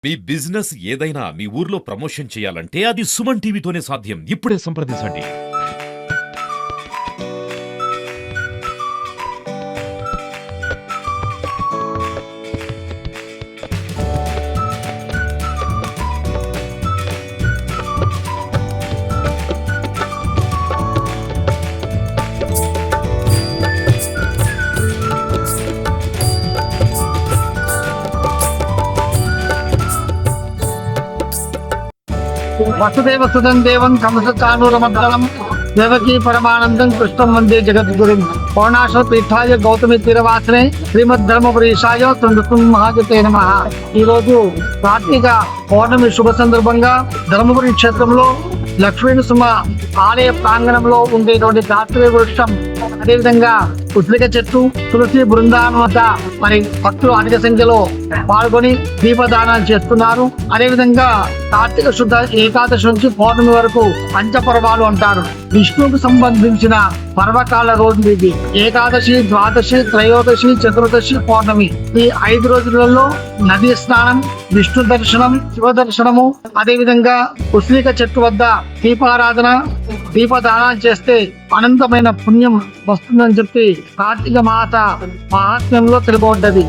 మీ business ఏదైనా మీ ఊర్లో promotion చేయాలంటే అది సుమన్ టీవీతోనే సాధ్యం. ఇప్పుడే సంప్రదించండి. వసుదేవ సుతం దేవం కంసచానూరమర్దనం దేవకీ పరమానందం కృష్ణం వందే జగద్గురుం పౌర్ణాశ్వ పీఠాయ గౌతమి తీరవాసనే శ్రీమద్ ధర్మపురీషాయ తుండుతుం మహాజతే నమః. ఈ రోజు కార్తీక పౌర్ణమి శుభ సందర్భంగా ధర్మపురి క్షేత్రంలో లక్ష్మీ సుమ ఆలయ ప్రాంగణంలో ఉండేటువంటి కార్తీక వృక్షం, అదేవిధంగా ఉసిరిక చెట్టు, తులసి బృందావనం వద్ద మరి భక్తులు అధిక సంఖ్యలో పాల్గొని దీపదానాలు చేస్తున్నారు. అదేవిధంగా కార్తీక శుద్ధ ఏకాదశి నుంచి పౌర్ణమి వరకు పంచపర్వాలు అంటారు. విష్ణువుకు సంబంధించిన పర్వకాల రోజులు ఇది. ఏకాదశి, ద్వాదశి, త్రయోదశి, చతుర్దశి, పౌర్ణమి ఈ 5 రోజులలో నదీ స్నానం, విష్ణు దర్శనం, శివ దర్శనము, అదేవిధంగా ఉసిరిక చెట్టు వద్ద దీపారాధన, దీపదానం చేస్తే అనంతమైన పుణ్యం వస్తుందని చెప్పి కార్తీక మాత మహాత్మ్యంలో తెలుపబడ్డది.